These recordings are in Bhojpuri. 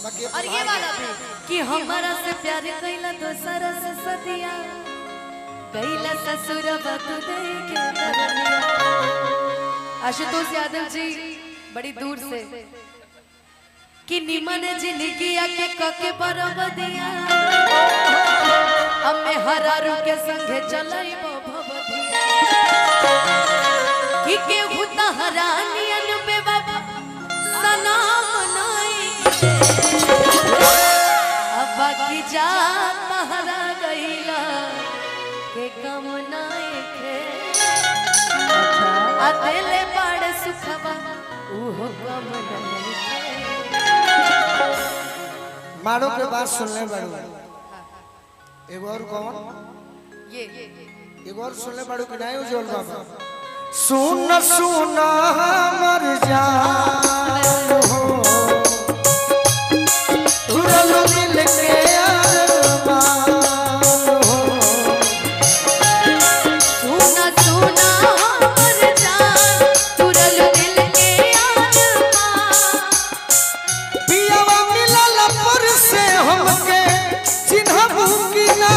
और ये वाला भी कि हमारा से प्यार कैला तो सरस सदिया कैला ससुर बतु दे के दरदिया। आशुतोष यादव जी बड़ी दूर से कि निमन जिंदगी आके कके बरब दिया हमें हरारू के संगे चलाई भवदिया कि के हुता हरानियन में बाबा सलाम नहीं अब बाकी जा हरा गईला के कम नहीं खे अकेले बड़ सुखबा उहो कम नहीं मारो के बात सुनने बड़ू एक और कौन ये एक और सुनने बड़ू कि नहीं उज्जवल बाबा सुन सुन हमर जान हो उड़ल दिल के अरमान हो सुना सुना हमर जान उड़ल दिल के अरमान पियावा मिलल पर से हमके चिन्हबू कि ना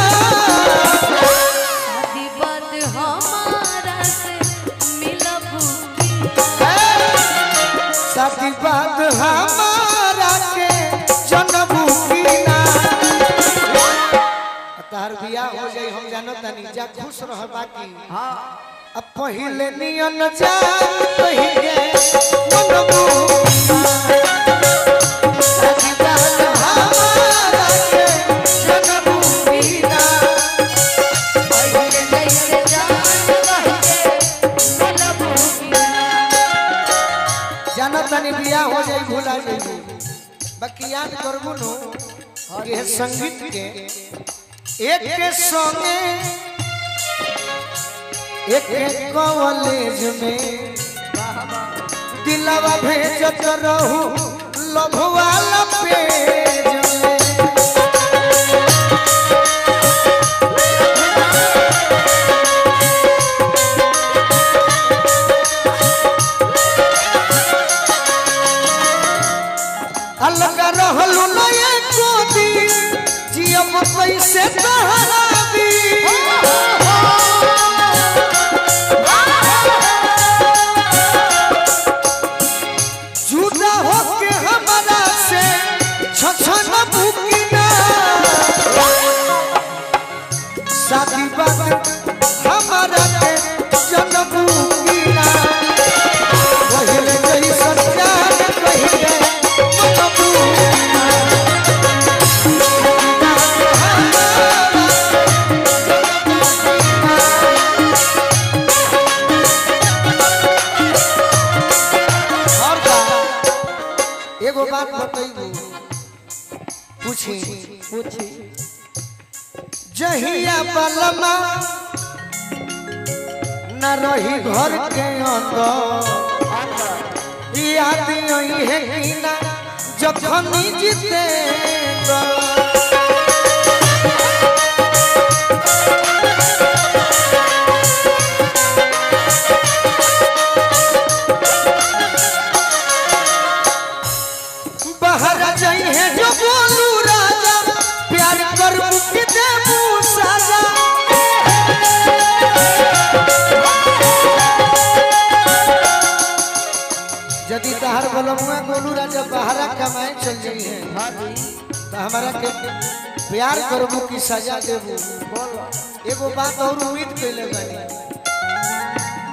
शादी बात हमारा से मिलबू की शादी बात हमारा के जनबू कि ना तार बियाह हो जाई हम जानो तनी जा खुश रह बाकी हां अब पहिले नियन जान कहिए मनबू शादी बात हमारा के जनबू कि ना पहिले जैसे जान बहके मिलबू की जानो तनी बियाह हो जाई भुला जाई बाकी याद करबू नो ये संगीत के एक के संगे एक कॉलेज में दिलवा भेजत रहू लव वाला पेज में अलग रहलू न एको दिन जियब कैसे तहाबी जुदा होके हमारा से छछन बुकिना शादी बात हमारा के जनबू किना पहिले जैसन जान कहिए मनबू किना एगो बात बतैबू पूछी जहिया बलमा न रही घर के अंदर याद यही है कि ना जखनी जीते बाहर जाई है जो बोलू राजा प्यार करू कि देबू साजा यदि तहार बोलमुआ बोलू राजा बाहर कमाए चल जाई है तो हमारा के प्यार करबू कि सजा देबू एगो बात और उम्मीद कैले बानी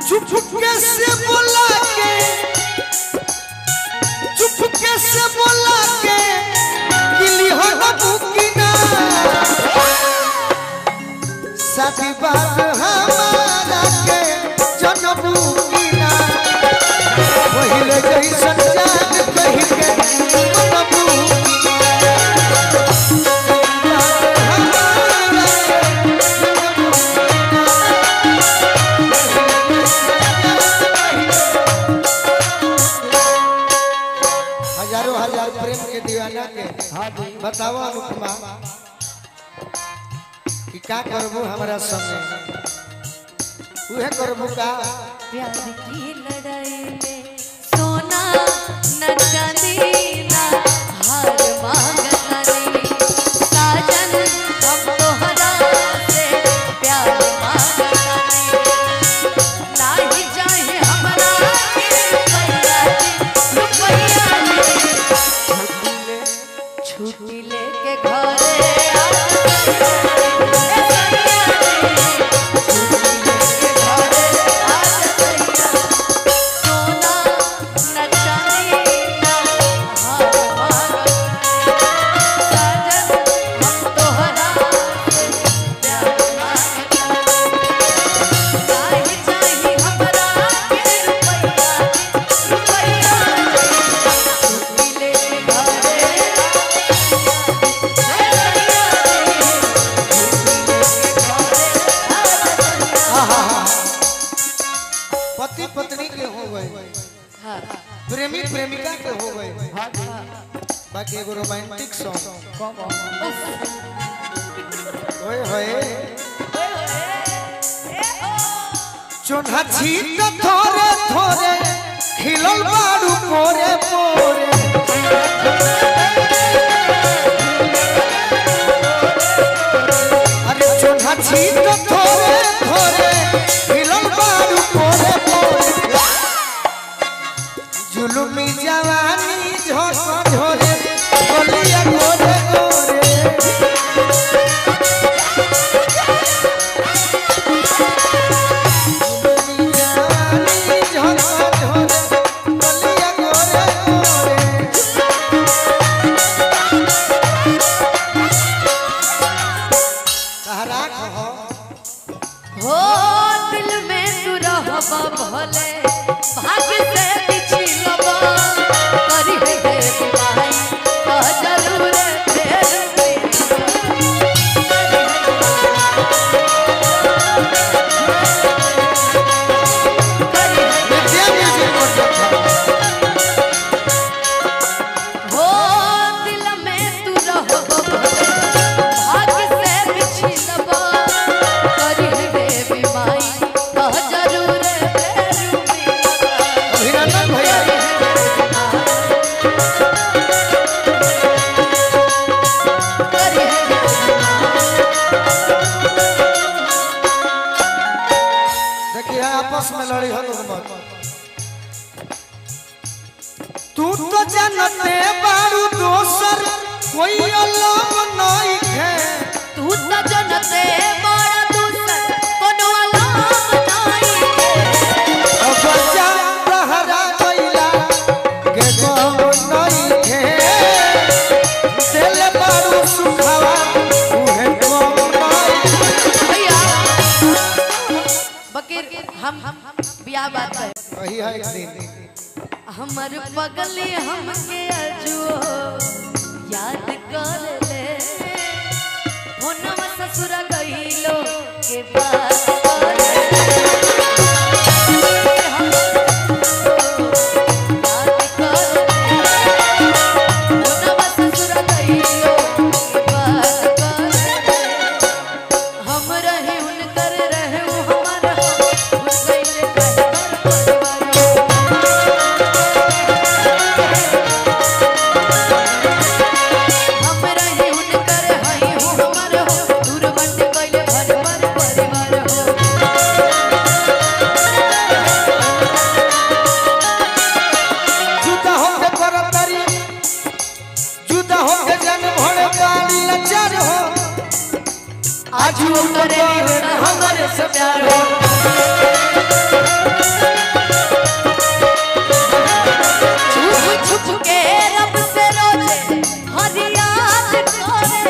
चुप के से बोला के चुपके से बोला के गिली हो न बुकिना शादी बात हमारा के जनबू किना पहिले जैसन जान कहि के मनबू हजारों हजार प्रेम के दीवाना के बताओ अनुपमा कि का करबू हमारा संगे उहे करबू का प्यार की लड़ाई में सोना न चांदी ना हार मान बाकी एगो रोमांटिक सॉन्ग ओए होए चोन्हा छीट थोरे थोरे खिलल बारू पोरे पोरे अरे चोन्हा छीट थोरे थोरे खिलल बारू पोरे पोरे जुलुमी जवानी झोस झोरे बोलिया गोरे गोरे हो दिल में तू रहबा भले भाग्य से पिछलबा करी है भाई का जरूर फेर हो दिल में तू रहबा भाग्य से पिछलबा करी है भाई का जरूर फेर अभिनंदन भैया देखिए आपस में लड़ी हो लोग मत तू तो जानते बारू दोसर कोई अलग नहीं है तू तो जनते बड़ा दूसर कोनो अलग नहीं अब जा रहरा गइला के गम नहीं है दिल बारू सुखावा उहे गम नहीं भैया बकीर हम बियाह बात है वही है एक दिन हमर पगली हमके अजुओ याद कर ले होनवा ससुर गइलो के बात कर ले याद कर ले होनवा ससुर गइलो के बात कर ले हम रहे उनकर रहे हमारा उन गइले कहे परिवार हम रहे उनकर हई हो हमर हो दूर बंद कइले भर भर परिवार हो जुदा होके करतरी जुदा होके जन भोले पानी लचार हो आज वो करे हमरे से प्यार हो छुप छुप के रब से रोजे हर याद करे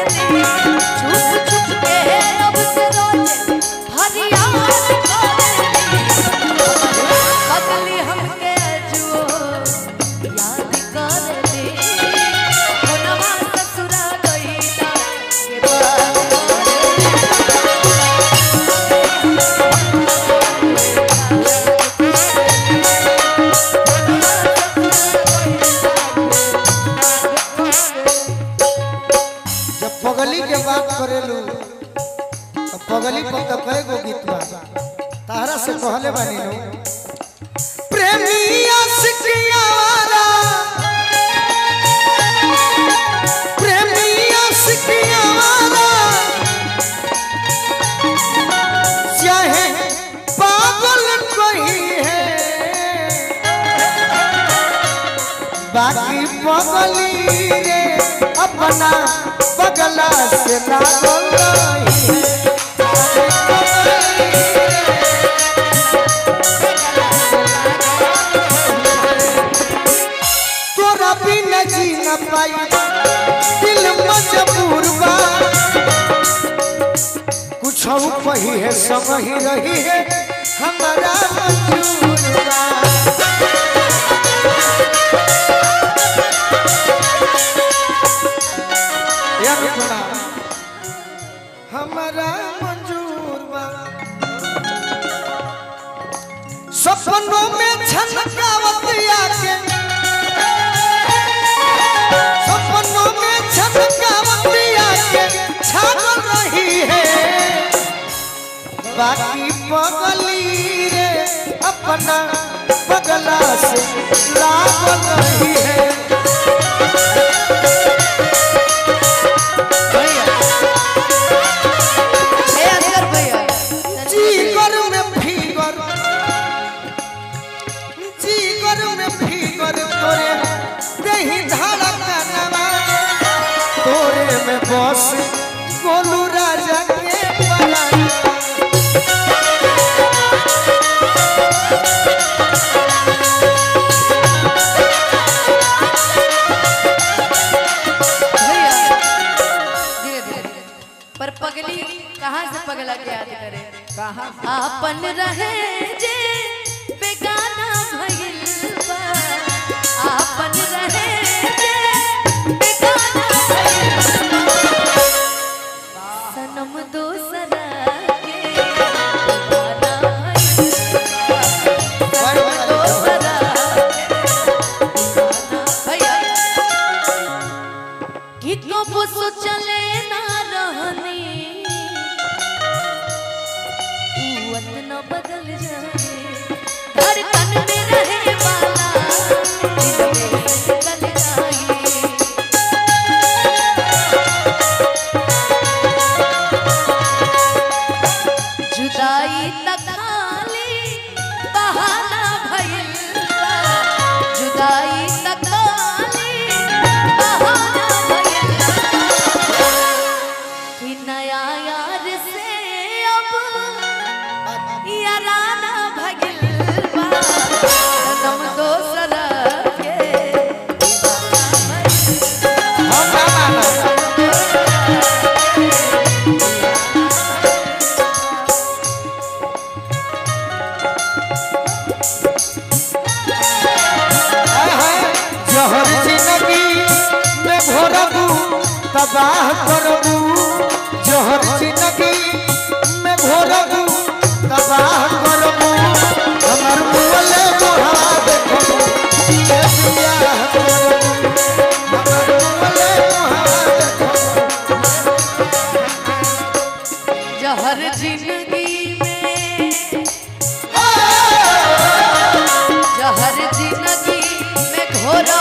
छुप छुप के रब से रोजे हर याद करे बदली हमके जुओ याद करे होनवा ससुरा गइला के बात जब पगली के बात करेलू तो पगली पर तो कई गो गीत बा तारा से कहले बानी नु प्रेमी आशिकिया वाला प्रेमी आशिकिया वाला चाहे पागल कोई है बाकी पगली रे अपना पगला से लागल रही है तोरा बिना जी न पाई दिल मजबूर बा कुछ कही है सब ही रही है हमारा मंजूर बा याद सुना हमारा मंजूर बा सपनों में छनकावत आके बाकी पगली रे अपना पगला से लाग नहीं है। जीगर में फीगर तोरे दही धड़कनवा तोरे में बस गोलू राजा के पलंग। पर पगली कहाँ से पगला के याद करे कहाँ आपन रहे जे बेगाना भइल बा आपन रहे जे बेगाना भइल बा सनम दोसरा के दीवाना भइल बा सनम दोसरा के दीवाना भइल कि कबो सोचले ना रहनी न बदल जाए धड़कन में रहे वाला दिल में निकल जाए। जुदाई तक खाली बहाना भइल बा जुदाई तक खाली बहाना भइल बा कि नया यार से याराना भगिल बा सनम दोसरा के दीवाना जहर जिंदगी में घोरबू तबाह करबू जहर जिंदगी में घोरबू तबाह करबू हमर बोले मोहा देखबू के बियाह करबू हमर बोले मोहा देखबू। जहर जिंदगी में जहर जिंदगी में घोरा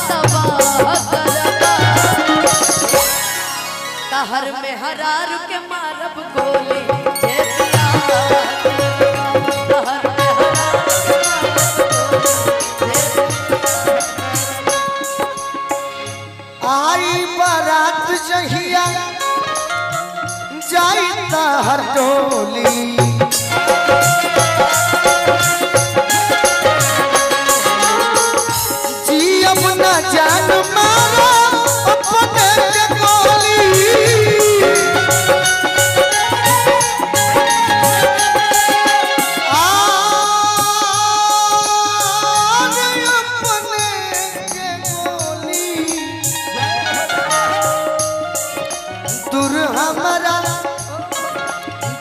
तबाह करबा तहर में हरार के मारब गोली जे आई बारात जहिया जाई तहर टोली जी अपना जान मारो अपने के गोली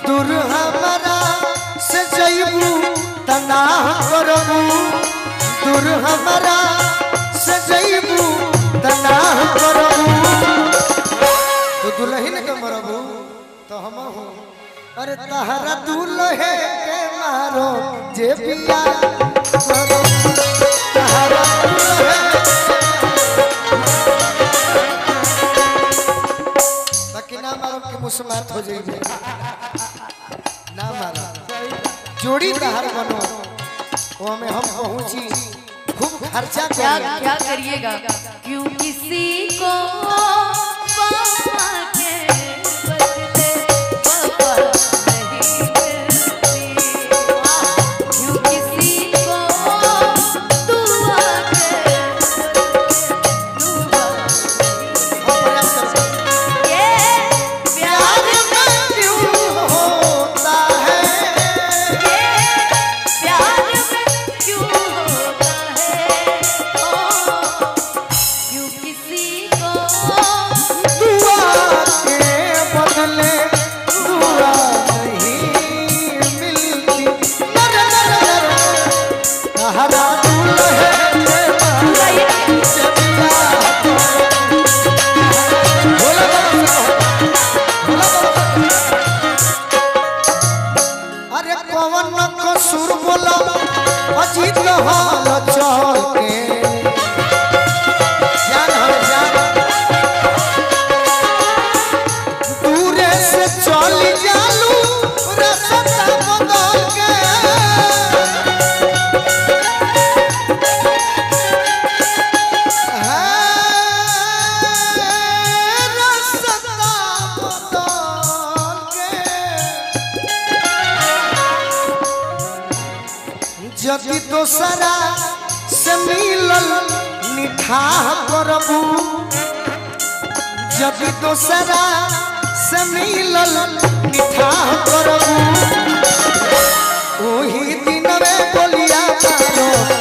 दूर हमारा से जइबू तनाह करबू दूर हमारा से जइबू तनाह करबू तो दुल्हन के मरबू तो हम हो अरे तहरा दुल्हे के मारो जे बिया करो तहरा दुल्हे बाकी ना मारो कि मुस्मात हो जाइए ना मारो जोड़ी तहार बनो वो में हम पहुंची खूब खर्चा क्या करिए क्या करिएगा क्यों किसी को पापा के बदले पापा नहीं मिलती क्यों किसी को दुआ के दुआ ये प्यार में क्यों होता है ये प्यार में क्यों होता है ओ क्यों किसी को हल चल के जान हो जान दूरे से चल जालू रास्ता बदल के जदि दोसरा से मिलल निठाह करबू जदि दोसरा से मिलल निठाह करबू ओही दिन रे बोलिया मारो